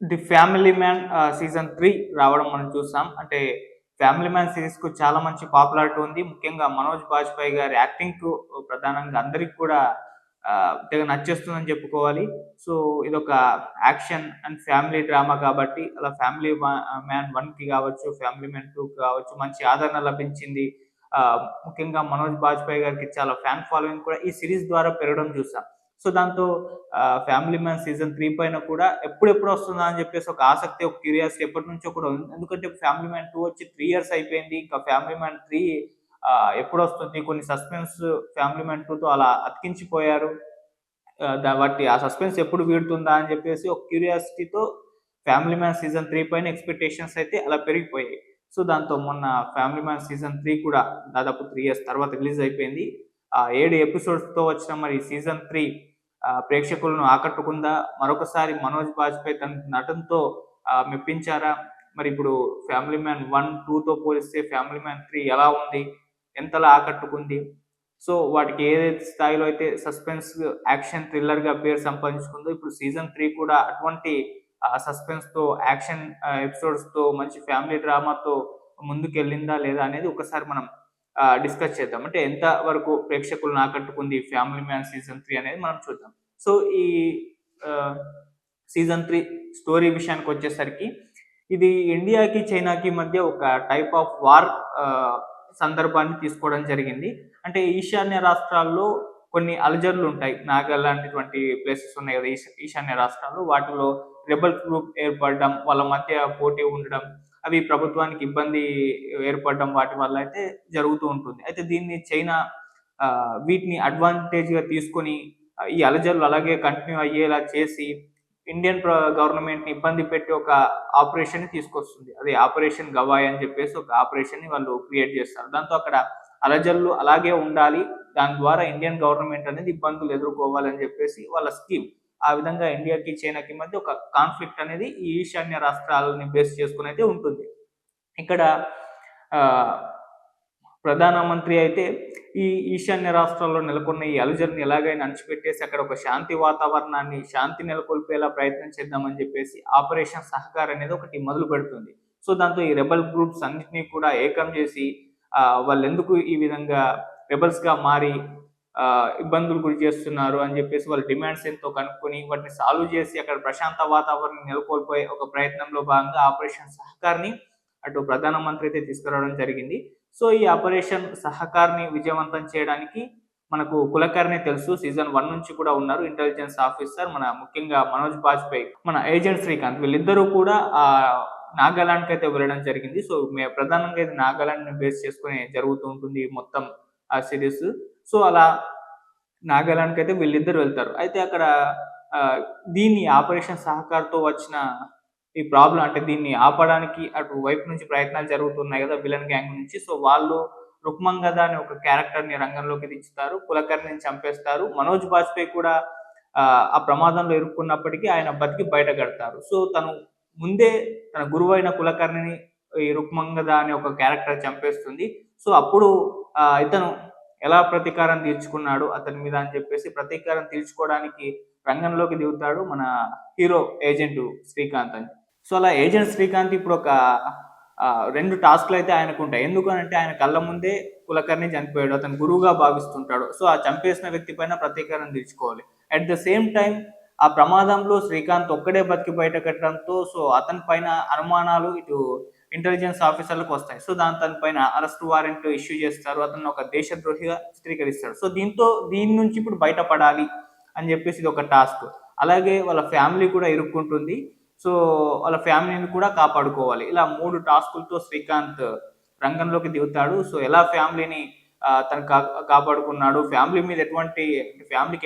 The family man season 3 రావడం మనం చూసాం. అంటే ఫ్యామిలీ మ్యాన్ సీరీస్‌కు చాలా మంచి పాపులారిటీ ఉంది. ముఖ్యంగా మనోజ్ బాజ్‌పేయి గారి యాక్టింగ్‌కు ప్రధానంగా అందరికి కూడా తెగ నచ్చేస్తుందని చెప్పుకోవాలి. సో, ఇదొక యాక్షన్ అండ్ ఫ్యామిలీ డ్రామా కాబట్టి అలా మ్యాన్ 1కి కావచ్చు, ఫ్యామిలీ మ్యాన్ 2కి కావచ్చు మంచి ఆదరణ లభించింది. ముఖ్యంగా మనోజ్ బాజ్‌పేయి గారికి చాలా ఫ్యాన్ ఫాలోయింగ్ కూడా ఈ సీరీస్ ద్వారా పెరగడం చూసాం. సో, దాంతో 'ఫ్యామిలీ మ్యాన్' సీజన్ 3 పైన కూడా ఎప్పుడెప్పుడు వస్తుందా అని చెప్పేసి ఒక ఆసక్తి, ఒక క్యూరియాసిటీ ఎప్పటినుంచో కూడా ఉంది. ఎందుకంటే 'ఫ్యామిలీ మ్యాన్ 2' వచ్చి 3 ఇయర్స్ అయిపోయింది. ఇంకా 'ఫ్యామిలీ మ్యాన్ 3' ఎప్పుడొస్తుంది? కొన్ని సస్పెన్స్ 'ఫ్యామిలీ మ్యాన్ 2'తో అలా అతికించిపోయారు. వాటి ఆ సస్పెన్స్ ఎప్పుడు వీడుతుందా అని చెప్పేసి ఒక క్యూరియాసిటీతో 'ఫ్యామిలీ మ్యాన్' సీజన్ 3 పైన ఎక్స్‌పెక్టేషన్స్ అయితే అలా పెరిగిపోయాయి. సో, దాంతో మొన్న 'ఫ్యామిలీ మ్యాన్' సీజన్ 3 కూడా దాదాపు 3 ఇయర్స్ తర్వాత రిలీజ్ అయిపోయింది. 7 ఎపిసోడ్స్‌తో వచ్చిన మరి సీజన్ 3 ప్రేక్షకులను ఆకట్టుకుందా? మరొకసారి మనోజ్ బాజ్‌పేయి తన నటనతో మెప్పించారా? మరిప్పుడు 'ఫ్యామిలీ మ్యాన్ 1, 2తో పోలిస్తే 'ఫ్యామిలీ మ్యాన్ 3' ఎలా ఉంది? ఎంతలా ఆకట్టుకుంది? సో, వాటికి ఏదైతే స్థాయిలో అయితే సస్పెన్స్, యాక్షన్, థ్రిల్లర్‌గా పేరు సంపాదించుకుందో, ఇప్పుడు సీజన్ 3 కూడా అటువంటి సస్పెన్స్‌తో, యాక్షన్ ఎపిసోడ్స్‌తో, మంచి ఫ్యామిలీ డ్రామాతో ముందుకెళ్ళిందా లేదా అనేది ఒకసారి మనం డిస్కస్ చేద్దాం. అంటే ఎంత వరకు ప్రేక్షకులను ఆకట్టుకుంది 'ఫ్యామిలీ మ్యాన్' సీజన్ 3 అనేది మనం చూద్దాం. సో, ఈ ఆహ్, సీజన్ 3 స్టోరీ విషయానికొచ్చేసరికి ఇది ఇండియాకి, చైనాకి మధ్య ఒక టైప్ ఆఫ్ వార్ సందర్భాన్ని తీసుకోవడం జరిగింది. అంటే ఈశాన్య రాష్ట్రాల్లో కొన్ని అలజడులుంటాయి. నాగాలాండ్ లాంటిటువంటి ప్లేసెస్ ఉన్నాయి కదా! ఈశాన్య రాష్ట్రాల్లో. వాటిలో రెబెల్ గ్రూప్ ఏర్పడడం, వాళ్ళ మధ్య పోటీ ఉండడం, అవి ప్రభుత్వానికి ఇబ్బంది ఏర్పడడం వాటి వల్ల అయితే జరుగుతూ ఉంటుంది. అయితే దీన్ని చైనా వీటిని అడ్వాంటేజ్‌గా తీసుకొని ఈ అలజడులు అలాగే కంటిన్యూ అయ్యేలా చేసి ఇండియన్ గవర్నమెంట్‌ని ఇబ్బంది పెట్టి ఒక ఆపరేషన్‌ని తీసుకొస్తుంది. అది ఆపరేషన్ గవాయ్ అని చెప్పేసి ఒక ఆపరేషన్‌ని వాళ్ళు క్రియేట్ చేస్తారు. దాంతో అక్కడ అలజడులు అలాగే ఉండాలి. దాని ద్వారా ఇండియన్ గవర్నమెంట్ అనేది ఇబ్బందులు ఎదుర్కోవాలని చెప్పేసి వాళ్ళ స్కీమ్. ఆ విధంగా ఇండియాకి, చైనాకి మధ్య ఒక కాన్ఫ్లిక్ట్ అనేది ఈ ఈశాన్య రాష్ట్రాలని బేస్ చేసుకొనైతే ఉంటుంది. ఇక్కడ ఆహ్, ప్రధానమంత్రి అయితే ఈ ఈశాన్య రాష్ట్రాల్లో నెలకొన్న ఈ అలజడిని ఎలాగైనా అణిచిపెట్టేసి అక్కడ ఒక శాంతి వాతావరణాన్ని, శాంతి నెలకొల్పేలా ప్రయత్నం చేద్దామని చెప్పేసి ఆపరేషన్ సహకార్ అనేది ఒకటి మొదలుపెడుతుంది. సో, దాంతో ఈ రెబెల్ గ్రూప్స్ అన్నిటిని కూడా ఏకం చేసి వాళ్ళెందుకు ఈ విధంగా రెబెల్స్‌గా మారి ఇబ్బందులు గురి చేస్తున్నారు అని చెప్పేసి వాళ్ళ డిమాండ్స్ ఏంటో కనుక్కొని వాటిని సాల్వ్ చేసి అక్కడ ప్రశాంత వాతావరణం నెలకొల్పే ఒక ప్రయత్నంలో భాగంగా ఆపరేషన్ సహకార్‌ని అటు ప్రధానమంత్రి అయితే తీసుకురావడం జరిగింది. సో, ఈ ఆపరేషన్ సహకార్‌ని విజయవంతం చేయడానికి మనకు కులకర్ణి తెలుసు. సీజన్ 1 నుంచి కూడా ఉన్నారు. ఇంటెలిజెన్స్ ఆఫీసర్ మన ముఖ్యంగా మనోజ్ బాజ్‌పేయి, మన ఏజెంట్ శ్రీకాంత్ వీళ్ళిద్దరూ కూడా నాగాలాండ్‌కైతే వెళ్ళడం జరిగింది. సో, ప్రధానంగా ఇది నాగాలాండ్‌ని బేస్ చేసుకొని జరుగుతూ ఉంటుంది మొత్తం ఆ సీరీస్. సో, అలా నాగాలాండ్‌కైతే వీళ్ళిద్దరూ వెళ్తారు. అయితే అక్కడ ఆహ్, దీన్ని ఆపరేషన్ సహకార్‌తో వచ్చిన ఈ ప్రాబ్లమ్ అంటే దీన్ని ఆపడానికి అటు వైపు నుంచి ప్రయత్నాలు జరుగుతున్నాయి గదా! విలన్ గ్యాంగ్ నుంచి. సో, వాళ్ళు రుక్మంగద అనే ఒక క్యారెక్టర్‌ని రంగంలోకి దించుతారు. కులకర్ణిని చంపేస్తారు. మనోజ్ బాజ్‌పేయి కూడా ఆ ప్రమాదంలో ఇరుక్కున్నప్పటికీ ఆయన బతికి బయటపడతారు. సో, తను ముందే తన గురువైన కులకర్ణిని ఈ రుక్మంగద అనే ఒక క్యారెక్టర్ చంపేస్తుంది. సో, అప్పుడు ఇతను ఎలా ప్రతీకారం తీర్చుకున్నాడు అతని మీద అని చెప్పేసి ప్రతీకారం తీర్చుకోవడానికి రంగంలోకి దిగుతాడు మన హీరో ఏజెంట్ శ్రీకాంత్ అని. సో, అలా ఏజెంట్ శ్రీకాంత్ ఇప్పుడొక 2 టాస్క్‌లయితే ఆయనకుంటాయి. ఎందుకనంటే ఆయన కళ్ళ ముందే కులకర్ణి చనిపోయాడు. అతను గురువుగా భావిస్తుంటాడు. సో, ఆ చంపేసిన వ్యక్తి పైన ప్రతీకారం తీర్చుకోవాలి. అట్ ద సేమ్ టైమ్ ఆ ప్రమాదంలో శ్రీకాంత్ ఒక్కడే బతికి బయట కట్టడంతో సో, అతని పైన అనుమానాలు ఇటు ఇంటెలిజెన్స్ ఆఫీసర్‌లకొస్తాయి. సో, తన పైన అరెస్ట్ వారెంట్ ఇష్యూ చేస్తారు. అతన్ని ఒక దేశద్రోహిగా చిత్రీకరిస్తాడు. సో, దీని నుంచి ఇప్పుడు బయటపడాలి అని చెప్పేసి ఇదొక టాస్క్. అలాగే వాళ్ళ ఫ్యామిలీ కూడా ఇరుక్కుంటుంది. సో, వాళ్ళ ఫ్యామిలీని కూడా కాపాడుకోవాలి. ఇలా 3 టాస్కులతో శ్రీకాంత్ రంగంలోకి దిగుతాడు. సో, ఎలా ఫ్యామిలీని తను కాపాడుకున్నాడు, ఫ్యామిలీకి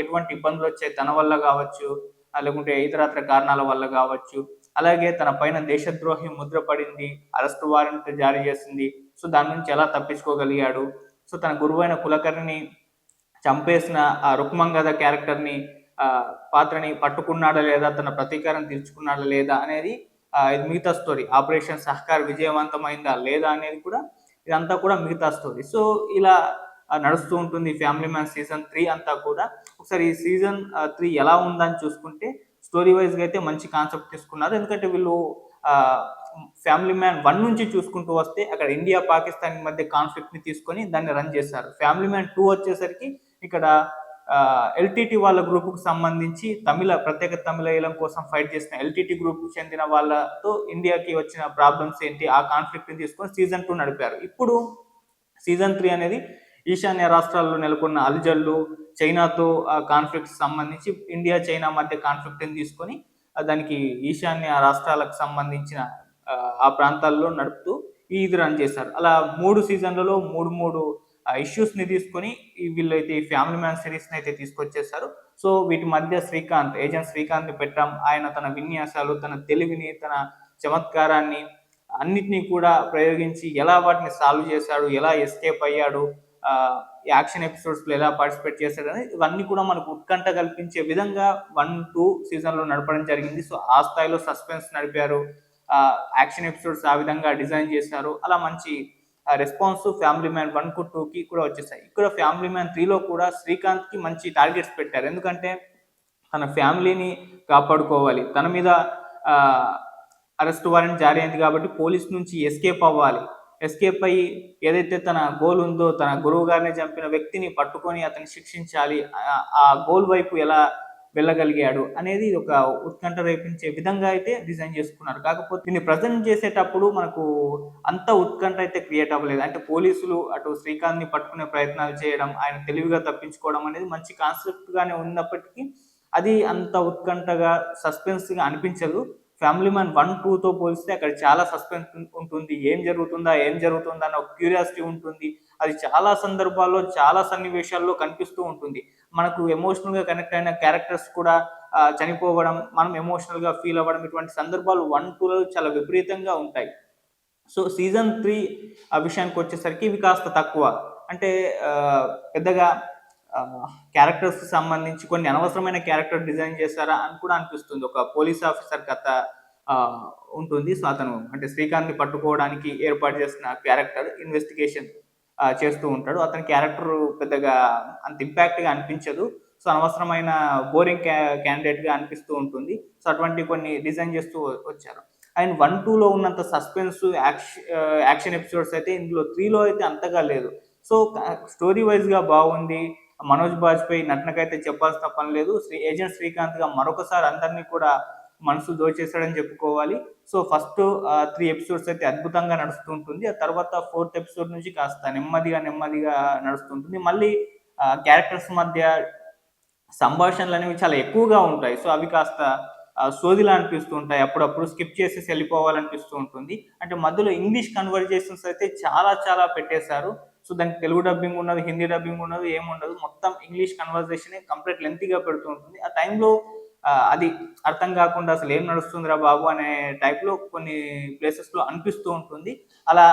ఎటువంటి ఇబ్బందులొచ్చాయి తన వల్ల గావచ్చు, లేకుంటే ఇతరత్ర కారణాల వల్ల గావచ్చు. అలాగే తన పైన దేశద్రోహి ముద్ర పడింది, అరెస్ట్ వారెంట్ జారీ చేసింది. సో, దాని నుంచి ఎలా తప్పించుకోగలిగాడు. సో, తన గురువైన కులకర్ణిని చంపేసిన ఆ రుక్మంగద క్యారెక్టర్‌ని పాత్రని పట్టుకున్నాడా లేదా? తన ప్రతీకారం తీర్చుకున్నాడా లేదా? అనేది ఇది మిగతా స్టోరీ. ఆపరేషన్ సహకార్ విజయవంతమైందా లేదా? అనేది కూడా ఇదంతా కూడా మిగతా స్టోరీ. సో, ఇలా నడుస్తూ ఉంటుంది 'ఫ్యామిలీ మ్యాన్' సీజన్ 3 అంతా కూడా. ఒకసారి ఈ సీజన్ 3 ఎలా ఉందని చూసుకుంటే స్టోరీ వైజ్గా అయితే మంచి కాన్సెప్ట్ తీసుకున్నారు. ఎందుకంటే వీళ్ళు ఫ్యామిలీ మ్యాన్ 1 నుంచి చూసుకుంటూ వస్తే అక్కడ ఇండియా పాకిస్తాన్ మధ్య కాన్ఫ్లిక్ట్ ని తీసుకొని దాన్ని రన్ చేశారు. ఫ్యామిలీ మ్యాన్ 2 వచ్చేసరికి ఇక్కడ ఎల్టీటీ వాళ్ళ గ్రూప్ కు సంబంధించి ప్రత్యేక తమిళ ఈలం కోసం ఫైట్ చేసిన ఎల్టీటీ గ్రూప్ కు చెందిన వాళ్ళతో ఇండియాకి వచ్చిన ప్రాబ్లమ్స్ ఏంటి, ఆ కాన్ఫ్లిక్ట్ ని తీసుకొని సీజన్ 2 నడిపారు. ఇప్పుడు సీజన్ 3 అనేది ఈశాన్య రాష్ట్రాల్లో నెలకొన్న అల్జళ్ళు, చైనాతో కాన్ఫ్లిక్ట్ సంబంధించి ఇండియా చైనా మధ్య కాన్ఫ్లిక్ట్ ని తీసుకొని దానికి ఈశాన్య రాష్ట్రాలకు సంబంధించిన ఆ ప్రాంతాల్లో నడుపుతూ ఇది రన్ చేశారు. అలా 3 సీజన్లలో మూడు ఇష్యూస్ ని తీసుకొని వీళ్ళైతే ఈ ఫ్యామిలీ మ్యాన్ సిరీస్ ని అయితే తీసుకొచ్చేసారు. సో వీటి మధ్య ఏజెంట్ శ్రీకాంత్ ని పెట్టాం. ఆయన తన విన్యాసాలు, తన తెలివిని, తన చమత్కారాన్ని అన్నిటినీ కూడా ప్రయోగించి ఎలా వాటిని సాల్వ్ చేశాడు, ఎలా ఎస్కేప్ అయ్యాడు, యాక్షన్ ఎపిసోడ్స్ లో ఎలా పార్టిసిపేట్ చేశాడు అనేది ఇవన్నీ కూడా మనకు ఉత్కంఠ కల్పించే విధంగా 1, 2 సీజన్ లో నడపడం జరిగింది. సో ఆ స్థాయిలో సస్పెన్స్ నడిపారు, యాక్షన్ ఎపిసోడ్స్ ఆ విధంగా డిజైన్ చేశారు. అలా మంచి రెస్పాన్స్ ఫ్యామిలీ మ్యాన్ 1 కు 2 కి కూడా వచ్చేసాయి. ఇక్కడ ఫ్యామిలీ మ్యాన్ 3 లో కూడా శ్రీకాంత్ కి మంచి టార్గెట్స్ పెట్టారు. ఎందుకంటే తన ఫ్యామిలీని కాపాడుకోవాలి, తన మీద అరెస్ట్ వారెంట్ జారీ అయింది కాబట్టి పోలీస్ నుంచి ఎస్కేప్ అవ్వాలి. ఎస్కేప్ అయ్యి ఏదైతే తన గోల్ ఉందో, తన గురువు గారిని చంపిన వ్యక్తిని పట్టుకొని అతన్ని శిక్షించాలి, ఆ గోల్ వైపు ఎలా వెళ్ళగలిగాడు అనేది ఒక ఉత్కంఠ రేపించే విధంగా అయితే డిజైన్ చేసుకున్నారు. కాకపోతే దీన్ని ప్రజెంట్ చేసేటప్పుడు మనకు అంత ఉత్కంఠ అయితే క్రియేట్ అవ్వలేదు. అంటే పోలీసులు అటు శ్రీకాంత్ ని పట్టుకునే ప్రయత్నాలు చేయడం, ఆయన తెలివిగా తప్పించుకోవడం అనేది మంచి కాన్సెప్ట్ గానే ఉన్నప్పటికీ అది అంత ఉత్కంఠగా సస్పెన్స్ గా అనిపించదు. ఫ్యామిలీ మ్యాన్ 1, 2తో పోలిస్తే అక్కడ చాలా సస్పెన్స్ ఉంటుంది. ఏం జరుగుతుందా అన్న ఒక క్యూరియాసిటీ ఉంటుంది. అది చాలా సందర్భాల్లో, చాలా సన్నివేశాల్లో కనిపిస్తూ ఉంటుంది. మనకు ఎమోషనల్ గా కనెక్ట్ అయిన క్యారెక్టర్స్ కూడా చనిపోవడం, మనం ఎమోషనల్ గా ఫీల్ అవ్వడం, ఇటువంటి సందర్భాలు 1, 2లో చాలా విపరీతంగా ఉంటాయి. సో సీజన్ 3 ఆ విషయానికి వచ్చేసరికి ఇవి కాస్త తక్కువ. అంటే పెద్దగా క్యారెక్టర్స్ సంబంధించి కొన్ని అనవసరమైన క్యారెక్టర్ డిజైన్ చేశారా అని కూడా అనిపిస్తుంది. ఒక పోలీస్ ఆఫీసర్ కథ ఉంటుంది. సో అతను అంటే శ్రీకాంత్ ని పట్టుకోవడానికి ఏర్పాటు చేసిన క్యారెక్టర్ ఇన్వెస్టిగేషన్ చేస్తూ ఉంటాడు. అతని క్యారెక్టర్ పెద్దగా అంత ఇంపాక్ట్ గా అనిపించదు. సో అనవసరమైన బోరింగ్ క్యాండిడేట్ గా అనిపిస్తూ ఉంటుంది. సో అటువంటి కొన్ని డిజైన్ చేస్తూ వచ్చారు. అండ్ 1, 2లో ఉన్నంత సస్పెన్స్, యాక్షన్ ఎపిసోడ్స్ అయితే ఇందులో 3లో అయితే అంతగా లేదు. సో స్టోరీ వైజ్ గా బాగుంది. మనోజ్ బాజ్పేయి నటనకైతే చెప్పాల్సిన పని లేదు. ఏజెంట్ శ్రీకాంత్ గా మరొకసారి అందరినీ కూడా మనసు దోచేశాడని చెప్పుకోవాలి. సో ఫస్ట్ 3 ఎపిసోడ్స్ అయితే అద్భుతంగా నడుస్తూ ఉంటుంది. ఆ తర్వాత 4th ఎపిసోడ్ నుంచి కాస్త నెమ్మదిగా నడుస్తుంటుంది. మళ్ళీ క్యారెక్టర్స్ మధ్య సంభాషణలు అనేవి చాలా ఎక్కువగా ఉంటాయి. సో అవి కాస్త సోదిలా అనిపిస్తూ ఉంటాయి. అప్పుడప్పుడు స్కిప్ చేసేసి వెళ్ళిపోవాలనిపిస్తూ ఉంటుంది. అంటే మధ్యలో ఇంగ్లీష్ కన్వర్జేషన్స్ అయితే చాలా పెట్టేశారు. సో దానికి తెలుగు డబ్బింగ్ ఉన్నది, హిందీ డబ్బింగ్ ఉన్నది, ఏముండదు. మొత్తం ఇంగ్లీష్ కన్వర్జేషన్ కంప్లీట్ లెంతీగా పెడుతూ ఉంటుంది. ఆ టైంలో అది అర్థం కాకుండా అసలు ఏం నడుస్తుందిరా బాబు అనే టైప్లో కొన్ని ప్లేసెస్లో అనిపిస్తూ ఉంటుంది. అలా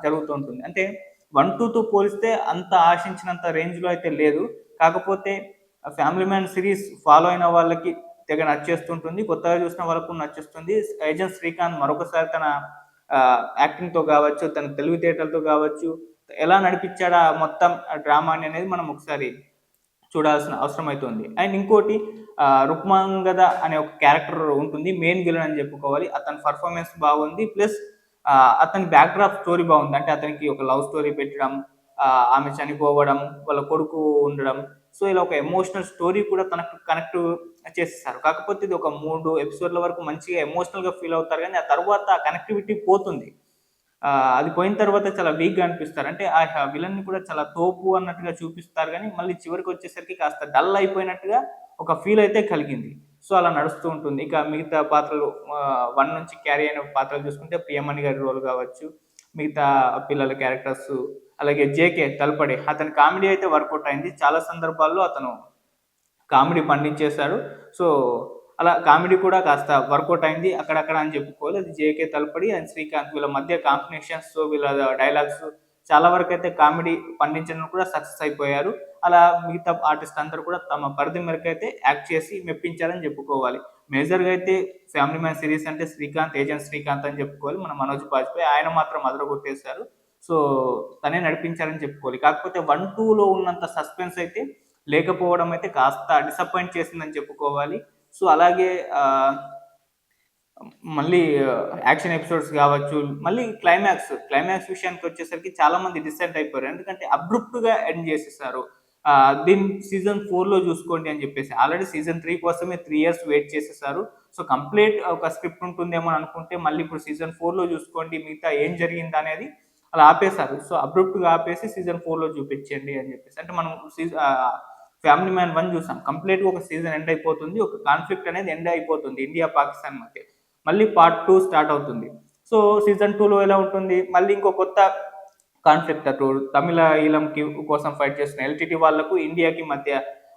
జరుగుతూ ఉంటుంది. అంటే 1, 2తో పోలిస్తే అంత ఆశించినంత రేంజ్లో అయితే లేదు. కాకపోతే ఫ్యామిలీ మ్యాన్ సిరీస్ ఫాలో అయిన వాళ్ళకి తెగ నచ్చేస్తుంటుంది, కొత్తగా చూసిన వాళ్ళకు నచ్చేస్తుంది. ఏజెంట్ శ్రీకాంత్ మరొకసారి తన యాక్టింగ్తో కావచ్చు, తన తెలివితేటలతో కావచ్చు, ఎలా నడిపించాడా మొత్తం డ్రామాని అనేది మనం ఒకసారి చూడాల్సిన అవసరం అవుతుంది. అండ్ ఇంకోటి రుక్మాంగద అనే ఒక క్యారెక్టర్ ఉంటుంది, మెయిన్ విలన్ అని చెప్పుకోవాలి. అతని పర్ఫార్మెన్స్ బాగుంది, ప్లస్ అతని బ్యాక్డ్రాప్ స్టోరీ బాగుంది. అంటే అతనికి ఒక లవ్ స్టోరీ పెట్టడం, ఆమె చనిపోవడం, వాళ్ళ కొడుకు ఉండడం, సో ఇలా ఒక ఎమోషనల్ స్టోరీ కూడా తనకు కనెక్ట్ చేసేసారు. కాకపోతే ఇది ఒక 3 ఎపిసోడ్ల వరకు మంచిగా ఎమోషనల్ గా ఫీల్ అవుతారు, కానీ ఆ తర్వాత ఆ కనెక్టివిటీ పోతుంది. అది పోయిన తర్వాత చాలా వీక్ గా అనిపిస్తారు. అంటే ఆ విలన్ ని కూడా చాలా తోపు అన్నట్టుగా చూపిస్తారు, కానీ మళ్ళీ చివరికి వచ్చేసరికి కాస్త డల్ అయిపోయినట్టుగా ఒక ఫీల్ అయితే కలిగింది. సో అలా నడుస్తూ ఉంటుంది. ఇక మిగతా పాత్రలు 1 నుంచి క్యారీ అయిన పాత్రలు చూసుకుంటే ప్రియమణి గారి రోల్ కావచ్చు, మిగతా పిల్లల క్యారెక్టర్స్, అలాగే జేకే తల్పడే అతని కామెడీ అయితే వర్కౌట్ అయింది. చాలా సందర్భాల్లో అతను కామెడీ పండించేశాడు. సో అలా కామెడీ కూడా కాస్త వర్కౌట్ అయింది అక్కడక్కడ అని చెప్పుకోవాలి. అది జేకే తల్పడి అండ్ శ్రీకాంత్ వీళ్ళ మధ్య కాంబినేషన్స్, వీళ్ళ డైలాగ్స్ చాలా వరకు అయితే కామెడీ పండించడం కూడా సక్సెస్ అయిపోయారు. అలా మిగతా ఆర్టిస్ట్ అందరూ కూడా తమ పరిధి మేరకు అయితే యాక్ట్ చేసి మెప్పించారని చెప్పుకోవాలి. మేజర్గా అయితే ఫ్యామిలీ మ్యాన్ సిరీస్ అంటే ఏజెంట్ శ్రీకాంత్ అని చెప్పుకోవాలి. మన మనోజ్ బాజ్పేయి ఆయన మాత్రం అదరగొట్టేశారు. సో తనే నడిపించారని చెప్పుకోవాలి. కాకపోతే 1, 2లో ఉన్నంత సస్పెన్స్ అయితే లేకపోవడం అయితే కాస్త డిసప్పాయింట్ చేసిందని చెప్పుకోవాలి. సో అలాగే మళ్ళీ యాక్షన్ ఎపిసోడ్స్ కావచ్చు, మళ్ళీ క్లైమాక్స్ విషయానికి వచ్చేసరికి చాలా మంది డిసెంట్ అయిపోయారు. ఎందుకంటే అబ్రుప్ట్‌గా ఎండ్ చేసేసారు. దీన్ని సీజన్ 4లో చూసుకోండి అని చెప్పేసి. ఆల్రెడీ సీజన్ 3 కోసమే 3 ఇయర్స్ వెయిట్ చేసేసారు. సో కంప్లీట్ ఒక స్క్రిప్ట్ ఉంటుందేమో అని అనుకుంటే మళ్ళీ ఇప్పుడు సీజన్ 4లో చూసుకోండి మిగతా ఏం జరిగిందనేది అలా ఆపేశారు. సో అబ్రుప్ట్‌గా ఆపేసి సీజన్ 4లో చూపించండి అని చెప్పేసి. అంటే మనం ఫ్యామిలీ మ్యాన్ 1 చూసాం. కంప్లీట్‌గా ఒక సీజన్ ఎండ్ అయిపోతుంది. ఒక కాన్ఫ్లిక్ట్ అనేది ఎండ్ అయిపోతుంది ఇండియా, పాకిస్తాన్ మధ్య. మళ్ళీ పార్ట్ 2 స్టార్ట్ అవుతుంది. సో సీజన్ 2లో ఎలా ఉంటుంది? మళ్ళీ ఇంకో కొత్త కాన్ఫ్లిక్ట్ అటు తమిళ ఈలంకి కోసం ఫైట్ చేస్తున్న ఎల్టీటీ వాళ్ళకు ఇండియాకి మధ్య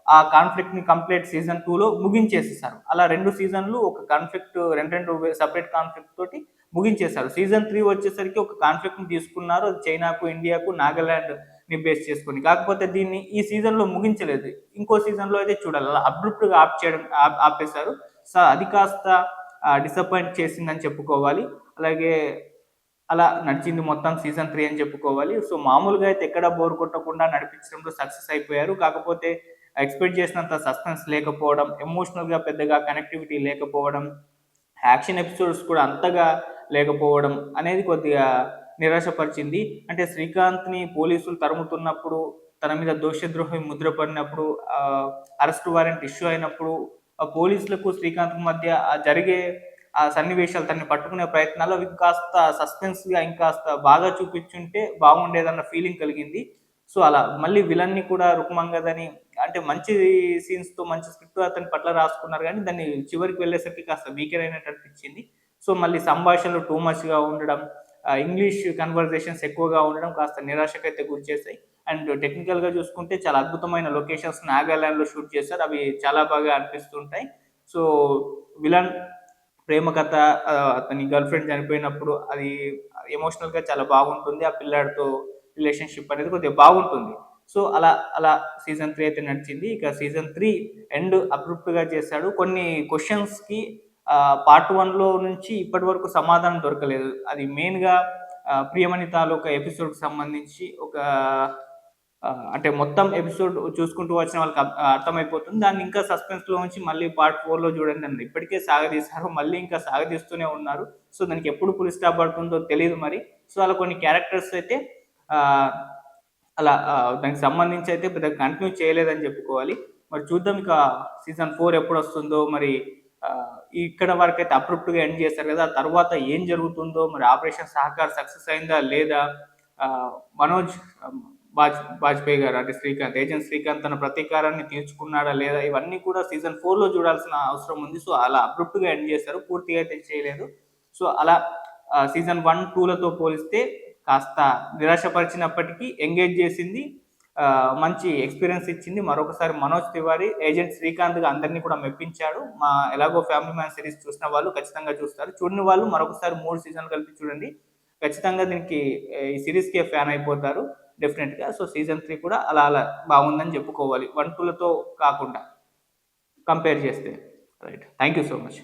ఆ కాన్ఫ్లిక్ట్ ని కంప్లీట్ సీజన్ 2లో ముగించేసేసారు. అలా 2 సీజన్లు ఒక కాన్ఫ్లిక్ట్ రెండు సెపరేట్ కాన్ఫ్లిక్ట్ తోటి ముగించేశారు. సీజన్ 3 వచ్చేసరికి ఒక కాన్ఫ్లిక్ట్ ని తీసుకున్నారు. అది చైనాకు, ఇండియాకు, నాగాలాండ్ ని బేస్ చేసుకొని. కాకపోతే దీన్ని ఈ సీజన్ లో ముగించలేదు. ఇంకో సీజన్ లో అయితే చూడాలి. అలా అబ్రుప్ట్ గా ఆపేశారు. సో అది కాస్త డిసప్పాయింట్ చేసిందని చెప్పుకోవాలి. అలాగే అలా నడిచింది మొత్తం సీజన్ 3 అని చెప్పుకోవాలి. సో మామూలుగా అయితే ఎక్కడ బోర్ కొట్టకుండా నడిపించడంలో సక్సెస్ అయిపోయారు. కాకపోతే ఎక్స్పెక్ట్ చేసినంత సస్పెన్స్ లేకపోవడం, ఎమోషనల్‌గా పెద్దగా కనెక్టివిటీ లేకపోవడం, యాక్షన్ ఎపిసోడ్స్ కూడా అంతగా లేకపోవడం అనేది కొద్దిగా నిరాశపరిచింది. అంటే శ్రీకాంత్‌ని పోలీసులు తరుముతున్నప్పుడు, తన మీద దోషద్రోహం ముద్ర పడినప్పుడు, అరెస్ట్ వారెంట్ ఇష్యూ అయినప్పుడు, పోలీసులకు శ్రీకాంత్‌కు మధ్య జరిగే సన్నివేశాలు తనని పట్టుకునే ప్రయత్నాల్లో అవి కాస్త సస్పెన్స్‌గా ఇంకాస్త బాగా చూపించుంటే బాగుండేదన్న ఫీలింగ్ కలిగింది. సో అలా మళ్ళీ విలన్ని కూడా రుక్మంగదని అంటే మంచి సీన్స్‌తో మంచి స్క్రిప్ట్ అతని పట్ల రాసుకున్నారు గానీ దాన్ని చివరికి వెళ్ళేసరికి కాస్త వీకర్ అయినట్టు అనిపించింది. సో మళ్ళీ సంభాషణలు టూ మచ్‌గా ఉండడం, ఇంగ్లీష్ కన్వర్జేషన్స్ ఎక్కువగా ఉండడం కాస్త నిరాశకైతే గురిచేశాయి. అండ్ టెక్నికల్‌గా చూసుకుంటే చాలా అద్భుతమైన లొకేషన్స్ నాగాలాండ్‌లో షూట్ చేశారు. అవి చాలా బాగా అనిపిస్తుంటాయి. సో విలన్ ప్రేమ కథ, అతని గర్ల్ ఫ్రెండ్ చనిపోయినప్పుడు అది ఎమోషనల్‌గా చాలా బాగుంటుంది. ఆ పిల్లాడితో రిలేషన్‌షిప్ అనేది కొద్దిగా బాగుంటుంది. సో అలా సీజన్ 3 అయితే నడిచింది. ఇక సీజన్ 3 ఎండ్ అబ్రుప్ట్‌గా చేశాడు. కొన్ని క్వెషన్స్‌కి పార్ట్ 1లో నుంచి ఇప్పటి వరకు సమాధానం దొరకలేదు. అది మెయిన్‌గా ప్రియమణి తాలూకా ఎపిసోడ్‌కి సంబంధించి ఒక అంటే మొత్తం ఎపిసోడ్ చూసుకుంటూ వచ్చిన వాళ్ళకి అర్థమైపోతుంది. దాన్ని ఇంకా సస్పెన్స్‌లో ఉంచి మళ్ళీ పార్ట్ 4లో చూడండి అని ఇప్పటికే సాగదీశారు. మళ్ళీ ఇంకా సాగదీస్తూనే ఉన్నారు. సో దానికి ఎప్పుడు ఫుల్ స్టాప్ పడుతుందో తెలీదు మరి. సో అలా కొన్ని క్యారెక్టర్స్ అయితే ఆహ్, అలా దానికి సంబంధించి అయితే పెద్దగా కంటిన్యూ చేయలేదని చెప్పుకోవాలి. మరి చూద్దాం ఇక సీజన్ 4 ఎప్పుడొస్తుందో మరి. ఇక్కడ వరకైతే అబ్రుప్ట్‌గా ఎండ్ చేశారు కదా! ఆ తర్వాత ఏం జరుగుతుందో మరి ఆపరేషన్ సహకార్ సక్సెస్ అయిందా లేదా? మనోజ్ వాజ్పేయి గారు అంటే శ్రీకాంత్, ఏజెంట్ శ్రీకాంత్ తన ప్రతీకారాన్ని తీర్చుకున్నాడా లేదా? ఇవన్నీ కూడా సీజన్ 4లో చూడాల్సిన అవసరం ఉంది. సో అలా అబ్రుప్ట్‌గా ఎండ్ చేశారు. పూర్తిగా అయితే చేయలేదు. సో అలా సీజన్ 1, 2లతో పోలిస్తే కాస్త నిరాశపరిచినప్పటికీ ఎంగేజ్ చేసింది. మంచి ఎక్స్‌పీరియన్స్ ఇచ్చింది. మరొకసారి మనోజ్ తివారీ ఏజెంట్ శ్రీకాంత్‌గా అందరిని కూడా మెప్పించాడు. ఎలాగో ఫ్యామిలీ మ్యాన్ సిరీస్ చూసిన వాళ్ళు ఖచ్చితంగా చూస్తారు. చూడని వాళ్ళు మరొకసారి 3 సీజన్‌లు కలిపి చూడండి. ఖచ్చితంగా దీనికి ఈ సీరీస్‌కే ఫ్యాన్ అయిపోతారు డెఫినెట్‌గా. సో సీజన్ 3 కూడా అలా బాగుందని చెప్పుకోవాలి. 1, 2లతో కాకుండా కంపేర్ చేస్తే. Right. Thank you so much.